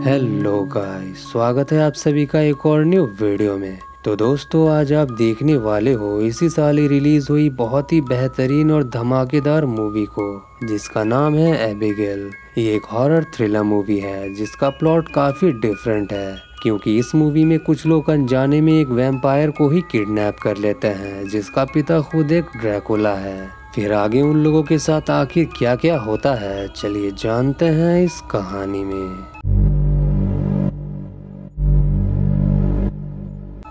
Hello guys, स्वागत है आप सभी का एक और न्यू वीडियो में। तो दोस्तों, आज आप देखने वाले हो इसी साल ही रिलीज हुई बहुत ही बेहतरीन और धमाकेदार मूवी को, जिसका नाम है एबिगेल। ये एक हॉरर थ्रिलर मूवी है जिसका प्लॉट काफी डिफरेंट है, क्योंकि इस मूवी में कुछ लोग अनजाने में एक वैम्पायर को ही किडनैप कर लेते हैं जिसका पिता खुद एक ड्रैकुला है। फिर आगे उन लोगों के साथ आखिर क्या क्या होता है, चलिए जानते हैं इस कहानी में।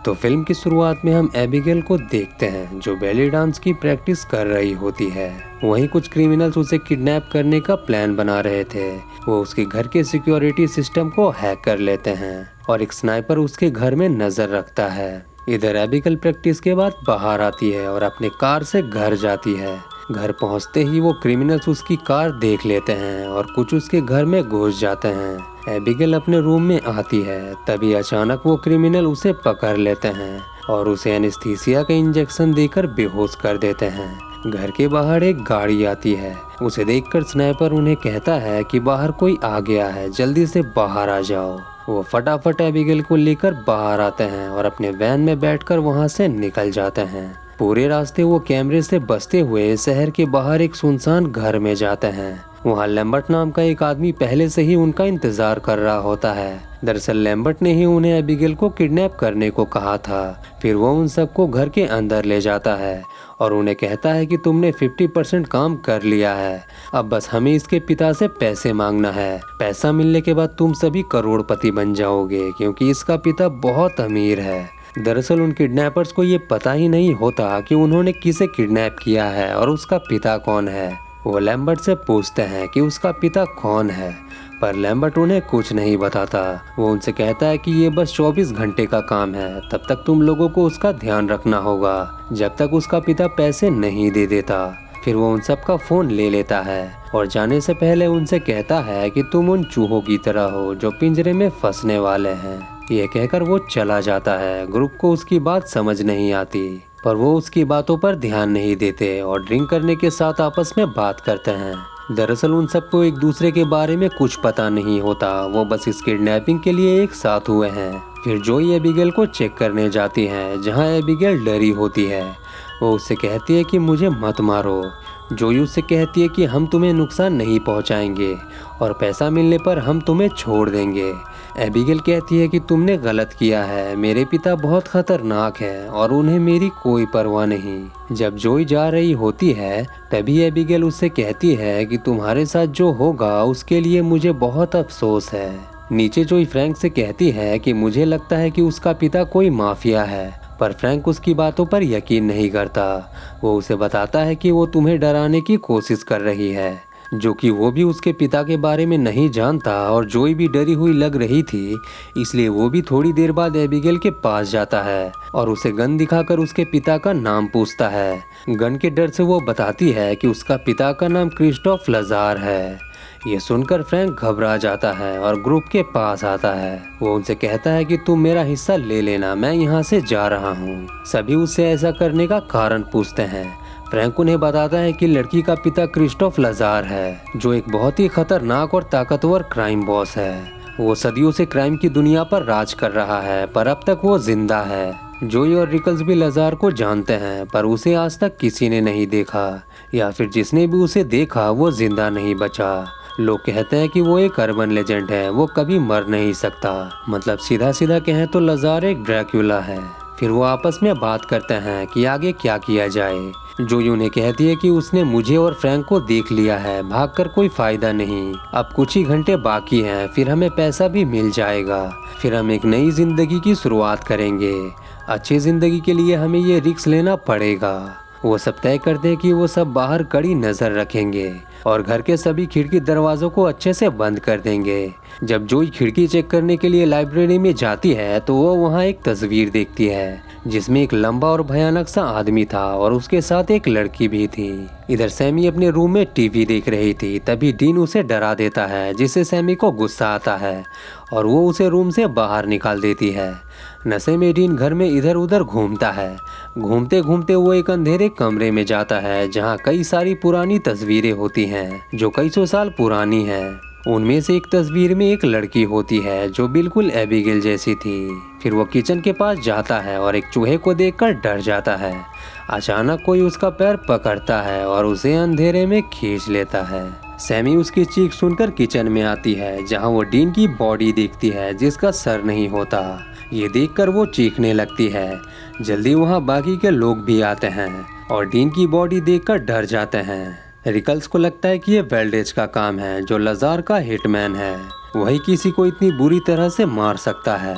तो फिल्म की शुरुआत में हम एबिगेल को देखते हैं जो बेली डांस की प्रैक्टिस कर रही होती है। वहीं कुछ क्रिमिनल्स उसे किडनैप करने का प्लान बना रहे थे। वो उसके घर के सिक्योरिटी सिस्टम को हैक कर लेते हैं और एक स्नाइपर उसके घर में नजर रखता है। इधर एबिगेल प्रैक्टिस के बाद बाहर आती है और अपने कार से घर जाती है। घर पहुंचते ही वो क्रिमिनल्स उसकी कार देख लेते हैं और कुछ उसके घर में घुस जाते हैं। एबिगेल अपने रूम में आती है, तभी अचानक वो क्रिमिनल उसे पकड़ लेते हैं और उसे एनेस्थीसिया का इंजेक्शन देकर बेहोश कर देते हैं। घर के बाहर एक गाड़ी आती है। उसे देखकर स्नाइपर उन्हें कहता है कि बाहर कोई आ गया है, जल्दी से बाहर आ जाओ। वो फटाफट एबिगेल को लेकर बाहर आते हैं और अपने वैन में बैठकर वहां से निकल जाते हैं। पूरे रास्ते वो कैमरे से बचते हुए शहर के बाहर एक सुनसान घर में जाते हैं। वहाँ लैम्बर्ट नाम का एक आदमी पहले से ही उनका इंतजार कर रहा होता है। दरअसल लैम्बर्ट ने ही उन्हें एबिगेल को किडनैप करने को कहा था। फिर वो उन सबको घर के अंदर ले जाता है और उन्हें कहता है कि तुमने 50% काम कर लिया है, अब बस हमें इसके पिता से पैसे मांगना है। पैसा मिलने के बाद तुम सभी करोड़पति बन जाओगे, क्योंकि इसका पिता बहुत अमीर है। दरअसल उन किडनैपर्स को ये पता ही नहीं होता कि उन्होंने किसे किडनैप किया है और उसका पिता कौन है। वो लैम्बर्ट से पूछते हैं कि उसका पिता कौन है, पर लैम्बर्ट उन्हें कुछ नहीं बताता। वो उनसे कहता है कि ये बस 24 घंटे का काम है, तब तक तुम लोगों को उसका ध्यान रखना होगा, जब तक उसका पिता पैसे नहीं दे देता। फिर वो उन सब का फोन ले लेता है और जाने से पहले उनसे कहता है कि तुम उन चूहों की तरह हो जो पिंजरे में फंसने वाले हैं। ये कहकर वो चला जाता है। ग्रुप को उसकी बात समझ नहीं आती, पर वो उसकी बातों पर ध्यान नहीं देते और ड्रिंक करने के साथ आपस में बात करते हैं। दरअसल उन सबको एक दूसरे के बारे में कुछ पता नहीं होता, वो बस इस किडनैपिंग के लिए एक साथ हुए हैं। फिर जोई एबिगेल को चेक करने जाती है, जहाँ एबिगेल डरी होती है। वो उससे कहती है कि मुझे मत मारो। जोई उससे कहती है कि हम तुम्हें नुकसान नहीं पहुंचाएंगे और पैसा मिलने पर हम तुम्हें छोड़ देंगे। एबिगेल कहती है कि तुमने गलत किया है, मेरे पिता बहुत खतरनाक हैं और उन्हें मेरी कोई परवाह नहीं। जब जोई जा रही होती है तभी एबिगेल उससे कहती है कि तुम्हारे साथ जो होगा उसके लिए मुझे बहुत अफसोस है। नीचे जोई फ्रैंक से कहती है कि मुझे लगता है कि उसका पिता कोई माफिया है, पर फ्रैंक उसकी बातों पर यकीन नहीं करता। वो उसे बताता है कि वो तुम्हें डराने की कोशिश कर रही है, जो कि वो भी उसके पिता के बारे में नहीं जानता और जोई भी डरी हुई लग रही थी। इसलिए वो भी थोड़ी देर बाद एबिगेल के पास जाता है और उसे गन दिखाकर उसके पिता का नाम पूछता है। गन के डर से वो बताती है कि उसका पिता का नाम क्रिस्टोफ लजार है। ये सुनकर फ्रैंक घबरा जाता है और ग्रुप के पास आता है। वो उनसे कहता है कि तुम मेरा हिस्सा ले लेना, मैं यहाँ से जा रहा हूँ। सभी उससे ऐसा करने का कारण पूछते हैं। फ्रैंक उन्हें बताता है कि लड़की का पिता क्रिस्टोफ लजार है, जो एक बहुत ही खतरनाक और ताकतवर क्राइम बॉस है। वो सदियों से क्राइम की दुनिया पर राज कर रहा है, पर अब तक वो जिंदा है। जोई और रिकल्स भी लजार को जानते हैं, पर उसे आज तक किसी ने नहीं देखा, या फिर जिसने भी उसे देखा वो जिंदा नहीं बचा। लोग कहते हैं कि वो एक अर्बन लेजेंड है, वो कभी मर नहीं सकता। मतलब सीधा सीधा कहें तो लजार एक ड्रैकुला है। फिर वो आपस में बात करते हैं कि आगे क्या किया जाए। जोई उन्हें कहती है कि उसने मुझे और फ्रैंक को देख लिया है, भागकर कोई फायदा नहीं, अब कुछ ही घंटे बाकी हैं, फिर हमें पैसा भी मिल जाएगा, फिर हम एक नई जिंदगी की शुरुआत करेंगे। अच्छी जिंदगी के लिए हमें ये रिस्क लेना पड़ेगा। वो सब तय करते हैं कि वो सब बाहर कड़ी नजर रखेंगे और घर के सभी खिड़की दरवाजों को अच्छे से बंद कर देंगे। जब जोई खिड़की चेक करने के लिए लाइब्रेरी में जाती है तो वो वहाँ एक तस्वीर देखती है, जिसमें एक लंबा और भयानक सा आदमी था और उसके साथ एक लड़की भी थी। इधर सैमी अपने रूम में टीवी देख रही थी, तभी डीन उसे डरा देता है, जिससे सैमी को गुस्सा आता है और वो उसे रूम से बाहर निकाल देती है। नशे में डीन घर में इधर उधर घूमता है। घूमते घूमते वो एक अंधेरे कमरे में जाता है, जहाँ कई सारी पुरानी तस्वीरें होती हैं जो कई सौ साल पुरानी हैं। उनमें से एक तस्वीर में एक लड़की होती है जो बिल्कुल एबिगेल जैसी थी। फिर वो किचन के पास जाता है और एक चूहे को देखकर डर जाता है। अचानक कोई उसका पैर पकड़ता है और उसे अंधेरे में खींच लेता है। सैमी उसकी चीख सुनकर किचन में आती है जहां वो डीन की बॉडी देखती है जिसका सर नहीं होता। ये देखकर वो चीखने लगती है। जल्दी वहां बाकी के लोग भी आते हैं और डीन की बॉडी देखकर डर जाते हैं। रिकल्स को लगता है कि ये वेल्डेज का काम है जो लजार का हिटमैन है, वही किसी को इतनी बुरी तरह से मार सकता है।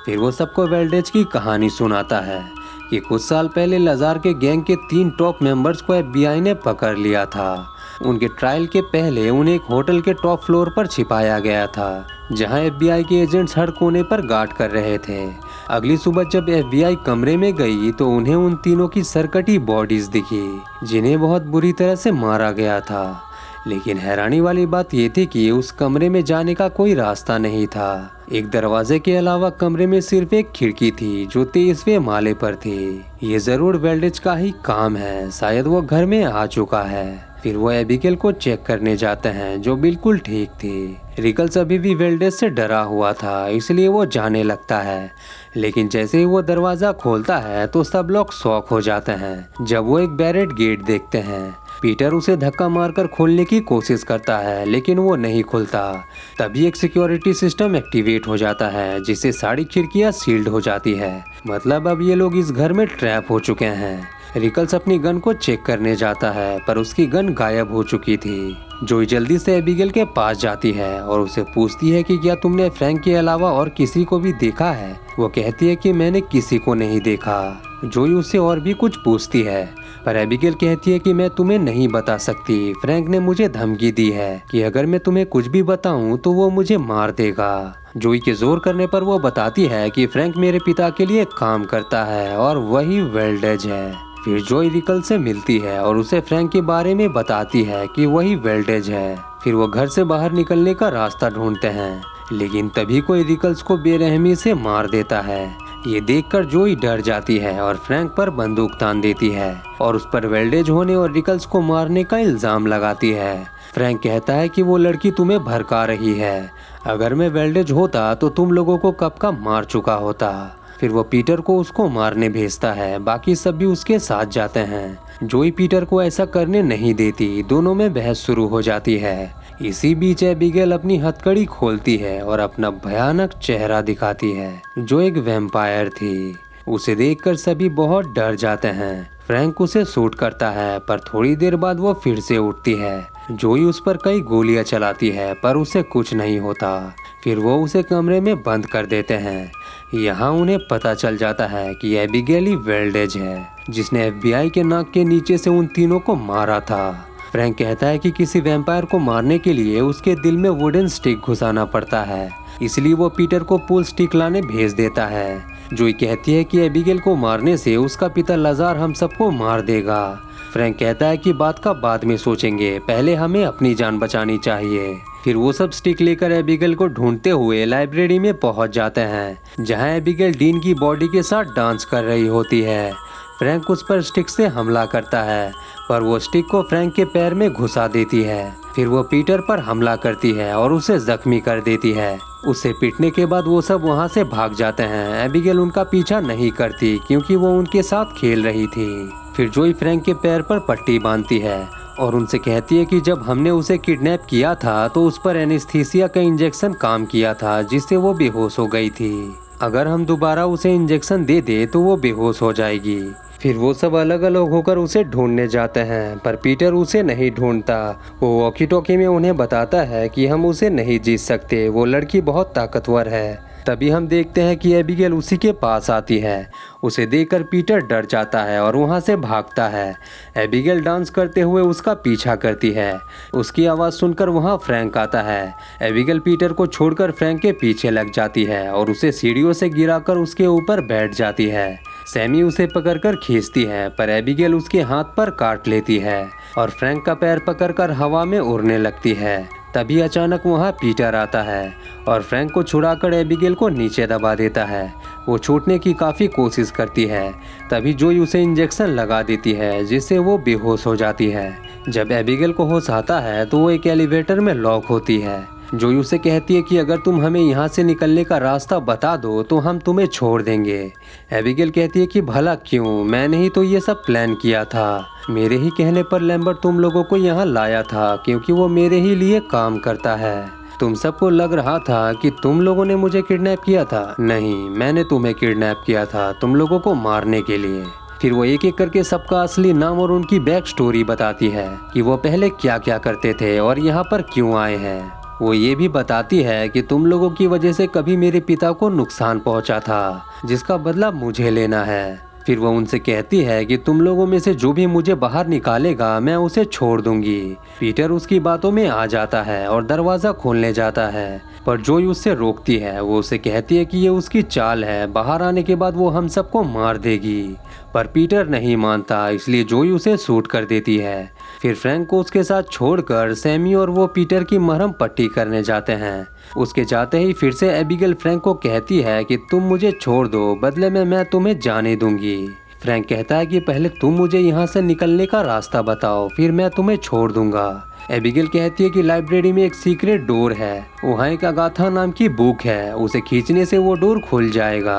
फिर वो सबको वेल्डेज की कहानी सुनाता है कि कुछ साल पहले लजार के गैंग के 3 टॉप मेंबर्स को FBI ने पकड़ लिया था। उनके ट्रायल के पहले उन्हें एक होटल के टॉप फ्लोर पर छिपाया गया था जहां FBI के एजेंट्स हर कोने पर गार्ड कर रहे थे। अगली सुबह जब FBI कमरे में गई तो उन्हें उन तीनों की सरकटी बॉडीज दिखी जिन्हें बहुत बुरी तरह से मारा गया था। लेकिन हैरानी वाली बात ये थी कि उस कमरे में जाने का कोई रास्ता नहीं था। एक दरवाजे के अलावा कमरे में सिर्फ एक खिड़की थी जो 23वें माले पर थी। ये जरूर वेल्डेज का ही काम है, शायद वो घर में आ चुका है। फिर वो एबिगेल को चेक करने जाते हैं जो बिल्कुल ठीक थी। रिकल्स अभी भी वेल्डेज से डरा हुआ था इसलिए वो जाने लगता है। लेकिन जैसे ही वो दरवाजा खोलता है तो सब लोग शॉक हो जाते हैं जब वो एक बैरेट गेट देखते हैं। पीटर उसे धक्का मारकर खोलने की कोशिश करता है लेकिन वो नहीं खुलता। तभी एक सिक्योरिटी सिस्टम एक्टिवेट हो जाता है जिससे सारी खिड़कियां सील्ड हो जाती है। मतलब अब ये लोग इस घर में ट्रैप हो चुके हैं। रिकल्स अपनी गन को चेक करने जाता है पर उसकी गन गायब हो चुकी थी। जोई जल्दी से एबिगेल के पास जाती है और उसे पूछती है कि क्या तुमने फ्रैंक के अलावा और किसी को भी देखा है। वो कहती है कि मैंने किसी को नहीं देखा। जोई उससे और भी कुछ पूछती है पर एबिगेल कहती है कि मैं तुम्हें नहीं बता सकती। फ्रैंक ने मुझे धमकी दी है कि अगर मैं तुम्हें कुछ भी बताऊं तो वो मुझे मार देगा। जोई के जोर करने पर वो बताती है कि फ्रैंक मेरे पिता के लिए काम करता है और वही वेल्डेज है। फिर जोई रिकल से मिलती है और उसे फ्रैंक के बारे में बताती है कि वही वेल्डेज है। फिर वो घर से बाहर निकलने का रास्ता ढूंढते हैं लेकिन तभी कोई रिकल्स को बेरहमी से मार देता है। ये देखकर जोई डर जाती है और फ्रैंक पर बंदूक तान देती है और उस पर वेल्डेज होने और रिकल्स को मारने का इल्जाम लगाती है। फ्रैंक कहता है कि वो लड़की तुम्हें भड़का रही है, अगर मैं वेल्डेज होता तो तुम लोगों को कब का मार चुका होता। फिर वो पीटर को उसको मारने भेजता है, बाकी सब भी उसके साथ जाते हैं। जोई पीटर को ऐसा करने नहीं देती, दोनों में बहस शुरू हो जाती है। इसी बीच एबिगेल अपनी हथकड़ी खोलती है और अपना भयानक चेहरा दिखाती है जो एक वैम्पायर थी। उसे देखकर सभी बहुत डर जाते हैं। फ्रैंक उसे शूट करता है पर थोड़ी देर बाद वो फिर से उठती है। जोई उस पर कई गोलियां चलाती है पर उसे कुछ नहीं होता। फिर वो उसे कमरे में बंद कर देते हैं। यहाँ उन्हें पता चल जाता है कि एबिगेल ही वेल्डेज है जिसने FBI के नाक के नीचे से उन तीनों को मारा था। फ्रैंक कहता है कि किसी वैम्पायर को मारने के लिए उसके दिल में वुडन स्टिक घुसाना पड़ता है, इसलिए वो पीटर को पुल स्टिक लाने भेज देता है। जोई कहती है कि एबिगेल को मारने से उसका पिता लजार हम सबको मार देगा। फ्रैंक कहता है कि बात का बाद में सोचेंगे, पहले हमें अपनी जान बचानी चाहिए। फिर वो सब स्टिक लेकर एबिगेल को ढूंढते हुए लाइब्रेरी में पहुंच जाते हैं जहां एबिगेल डीन की बॉडी के साथ डांस कर रही होती है। फ्रैंक उस पर स्टिक से हमला करता है पर वो स्टिक को फ्रैंक के पैर में घुसा देती है। फिर वो पीटर पर हमला करती है और उसे जख्मी कर देती है। उसे पीटने के बाद वो सब वहां से भाग जाते हैं। एबिगेल उनका पीछा नहीं करती क्योंकि वो उनके साथ खेल रही थी। फिर जोई फ्रैंक के पैर पर पट्टी बांधती है और उनसे कहती है कि जब हमने उसे किडनैप किया था तो उस पर एनेस्थीसिया का इंजेक्शन काम किया था जिससे वो बेहोश हो गई थी। अगर हम दोबारा उसे इंजेक्शन दे दे तो वो बेहोश हो जाएगी। फिर वो सब अलग अलग होकर उसे ढूंढने जाते हैं पर पीटर उसे नहीं ढूंढता। वो वॉकी टॉकी में उन्हें बताता है कि हम उसे नहीं जीत सकते, वो लड़की बहुत ताकतवर है। तभी हम देखते हैं कि एबिगेल उसी के पास आती है। उसे देखकर पीटर डर जाता है और वहां से भागता है। एबिगेल डांस करते हुए उसका पीछा करती है। उसकी आवाज़ सुनकर वहां फ्रैंक आता है। एबिगेल पीटर को छोड़कर फ्रैंक के पीछे लग जाती है और उसे सीढ़ियों से गिराकर उसके ऊपर बैठ जाती है। सैमी उसे पकड़कर खींचती है पर एबिगेल उसके हाथ पर काट लेती है और फ्रैंक का पैर पकड़कर हवा में उड़ने लगती है। तभी अचानक वहाँ पीटर आता है और फ्रैंक को छुड़ाकर एबिगेल को नीचे दबा देता है। वो छूटने की काफ़ी कोशिश करती है। तभी जोई उसे इंजेक्शन लगा देती है जिससे वो बेहोश हो जाती है। जब एबिगेल को होश आता है तो वो एक एलिवेटर में लॉक होती है जोई उसे कहती है कि अगर तुम हमें यहाँ से निकलने का रास्ता बता दो तो हम तुम्हें छोड़ देंगे। एबिगेल कहती है कि भला क्यों, मैंने ही तो ये सब प्लान किया था। मेरे ही कहने पर लैम्बर्ट तुम लोगों को यहाँ लाया था क्योंकि वो मेरे ही लिए काम करता है। तुम सबको लग रहा था कि तुम लोगों ने मुझे किडनैप किया था। नहीं, मैंने तुम्हें किडनैप किया था तुम लोगों को मारने के लिए। फिर वो एक एक करके सबका असली नाम और उनकी बैक स्टोरी बताती है कि वो पहले क्या क्या करते थे और यहाँ पर क्यों आए हैं। वो ये भी बताती है कि तुम लोगों की वजह से कभी मेरे पिता को नुकसान पहुंचा था, जिसका बदला मुझे लेना है। फिर वो उनसे कहती है कि तुम लोगों में से जो भी मुझे बाहर निकालेगा मैं उसे छोड़ दूंगी। पीटर उसकी बातों में आ जाता है और दरवाज़ा खोलने जाता है, पर जोई उससे रोकती है। वो उसे कहती है कि ये उसकी चाल है, बाहर आने के बाद वो हम सबको मार देगी। पर पीटर नहीं मानता, इसलिए जोई उसे शूट कर देती है। फिर फ्रैंक को उसके साथ छोड़कर सैमी और वो पीटर की मरहम पट्टी करने जाते हैं। उसके जाते ही फिर से एबिगेल फ्रैंक को कहती है कि तुम मुझे छोड़ दो, बदले में मैं तुम्हें जाने दूंगी। फ्रैंक कहता है कि पहले तुम मुझे यहाँ से निकलने का रास्ता बताओ, फिर मैं तुम्हें छोड़ दूंगा। एबिगेल कहती है कि लाइब्रेरी में एक सीक्रेट डोर है, वहाँ एक अगाथा नाम की बुक है, उसे खींचने से वो डोर खुल जाएगा।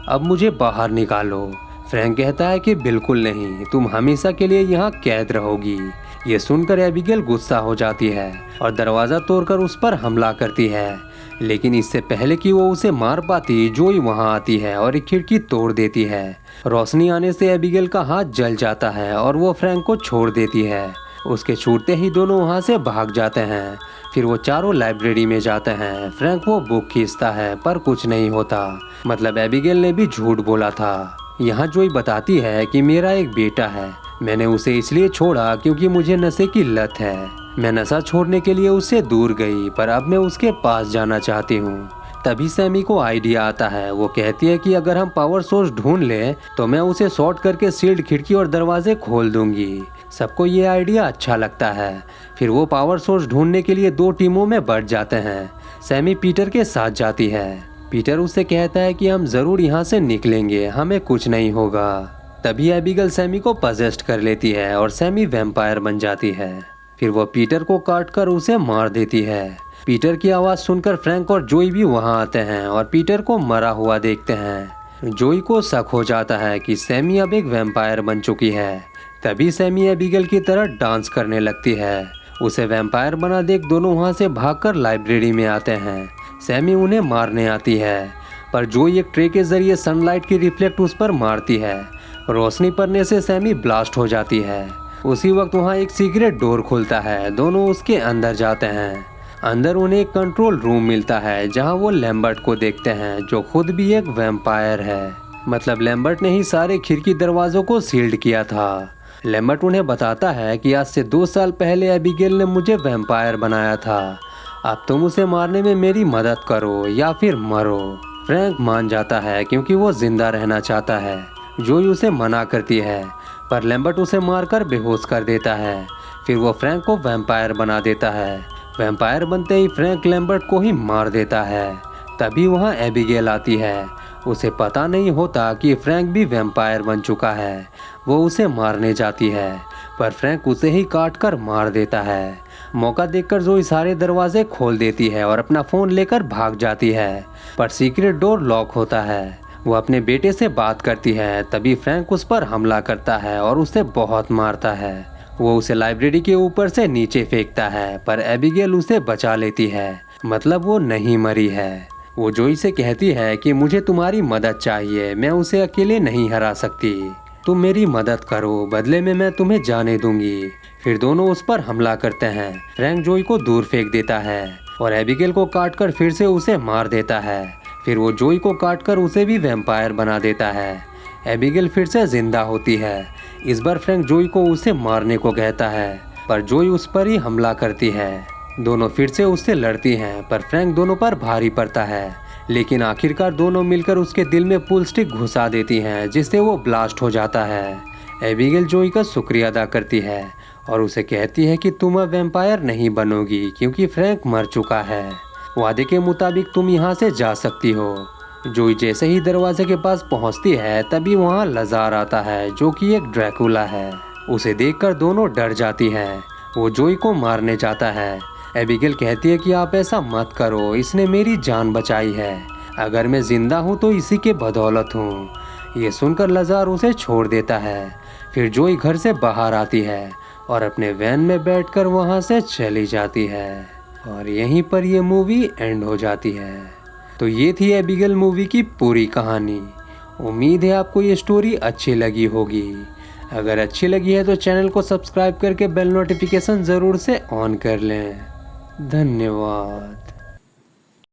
अब मुझे बाहर निकालो। फ्रैंक कहता है कि बिल्कुल नहीं, तुम हमेशा के लिए यहाँ कैद रहोगी। ये सुनकर एबिगेल गुस्सा हो जाती है और दरवाज़ा तोड़कर उस पर हमला करती है। लेकिन इससे पहले कि वो उसे मार पाती, जोई वहाँ आती है और एक खिड़की तोड़ देती है। रोशनी आने से एबिगेल का हाथ जल जाता है और वो फ्रैंक को छोड़ देती है। उसके छूटते ही दोनों वहाँ से भाग जाते हैं। फिर वो चारों लाइब्रेरी में जाते हैं। फ्रैंक वो बुक खींचता है पर कुछ नहीं होता, मतलब एबिगेल ने भी झूठ बोला था। यहाँ जोई बताती है कि मेरा एक बेटा है, मैंने उसे इसलिए छोड़ा क्योंकि मुझे नशे की लत है। मैं नशा छोड़ने के लिए उससे दूर गई, पर अब मैं उसके पास जाना चाहती हूँ। तभी सैमी को आइडिया आता है। वो कहती है कि अगर हम पावर सोर्स ढूंढ लें तो मैं उसे शॉर्ट करके सील्ड खिड़की और दरवाजे खोल दूंगी। सबको ये आइडिया अच्छा लगता है। फिर वो पावर सोर्स ढूंढने के लिए 2 टीमों में बढ़ जाते हैं। सैमी पीटर के साथ जाती है। पीटर उससे कहता है कि हम ज़रूर यहाँ से निकलेंगे, हमें कुछ नहीं होगा। तभी एबिगेल सैमी को पजेस्ट कर लेती है और सैमी वैम्पायर बन जाती है। फिर वो पीटर को काटकर उसे मार देती है। पीटर की आवाज़ सुनकर फ्रैंक और जोई भी वहाँ आते हैं और पीटर को मरा हुआ देखते हैं। जोई को शक हो जाता है कि सैमी अब एक वैम्पायर बन चुकी है। तभी सैमी एबिगेल की तरह डांस करने लगती है। उसे वैम्पायर बना देख दोनों वहाँ से भागकर लाइब्रेरी में आते हैं। सैमी उन्हें मारने आती है, पर जोई एक ट्रे के जरिए सनलाइट की रिफ्लेक्ट उस पर मारती है। रोशनी पड़ने से सैमी ब्लास्ट हो जाती है। उसी वक्त वहाँ एक सीक्रेट डोर खुलता है। दोनों उसके अंदर जाते हैं। अंदर उन्हें एक कंट्रोल रूम मिलता है जहाँ वो लैम्बर्ट को देखते हैं, जो खुद भी एक वैम्पायर है। मतलब लैम्बर्ट ने ही सारे खिड़की दरवाजों को सील्ड किया था। लैम्बर्ट उन्हें बताता है कि आज से 2 साल पहले एबिगेल ने मुझे वैम्पायर बनाया था। अब तुम उसे मारने में मेरी मदद करो या फिर मरो। फ्रैंक मान जाता है क्योंकि वो जिंदा रहना चाहता है। जोई उसे मना करती है, पर लैम्बर्ट उसे मारकर बेहोश कर देता है। फिर वो फ्रैंक को वैम्पायर बना देता है। वैम्पायर बनते ही फ्रैंक लैम्बर्ट को ही मार देता है। तभी वहाँ एबिगेल आती है। उसे पता नहीं होता कि फ्रैंक भी वैम्पायर बन चुका है। वो उसे मारने जाती है, पर फ्रैंक उसे ही काट कर मार देता है। मौका देखकर जोई सारे दरवाजे खोल देती है और अपना फ़ोन लेकर भाग जाती है, पर सीक्रेट डोर लॉक होता है। वो अपने बेटे से बात करती है। तभी फ्रैंक उस पर हमला करता है और उसे बहुत मारता है। वो उसे लाइब्रेरी के ऊपर से नीचे फेंकता है, पर एबिगेल उसे बचा लेती है, मतलब वो नहीं मरी है। वो जोई से कहती है कि मुझे तुम्हारी मदद चाहिए, मैं उसे अकेले नहीं हरा सकती, तुम मेरी मदद करो, बदले में मैं तुम्हें जाने दूंगी। फिर दोनों उस पर हमला करते हैं। फ्रैंक जोई को दूर फेंक देता है और एबिगेल को काटकर फिर से उसे मार देता है। फिर वो जोई को काटकर उसे भी वैम्पायर बना देता है। एबिगेल फिर से जिंदा होती है। इस बार फ्रैंक जोई को उसे मारने को कहता है, पर जोई उस पर ही हमला करती है। दोनों फिर से उससे लड़ती हैं, पर फ्रैंक दोनों पर भारी पड़ता है। लेकिन आखिरकार दोनों मिलकर उसके दिल में पुल स्टिक घुसा देती हैं, जिससे वो ब्लास्ट हो जाता है। एबिगेल जोई का शुक्रिया अदा करती है और उसे कहती है कि तुम अब वैम्पायर नहीं बनोगी क्योंकि फ्रैंक मर चुका है। वादे के मुताबिक तुम यहाँ से जा सकती हो। जोई जैसे ही दरवाजे के पास पहुँचती है, तभी वहाँ लजार आता है, जो कि एक ड्रैकुला है। उसे देखकर दोनों डर जाती हैं। वो जोई को मारने जाता है, एबिगेल कहती है कि आप ऐसा मत करो, इसने मेरी जान बचाई है। अगर मैं जिंदा हूँ तो इसी के बदौलत हूँ। ये सुनकर लजार उसे छोड़ देता है। फिर जोई घर से बाहर आती है और अपने वैन में बैठकर वहाँ से चली जाती है। और यहीं पर ये मूवी एंड हो जाती है। तो ये थी एबिगेल मूवी की पूरी कहानी। उम्मीद है आपको ये स्टोरी अच्छी लगी होगी। अगर अच्छी लगी है तो चैनल को सब्सक्राइब करके बेल नोटिफिकेशन ज़रूर से ऑन कर लें। धन्यवाद।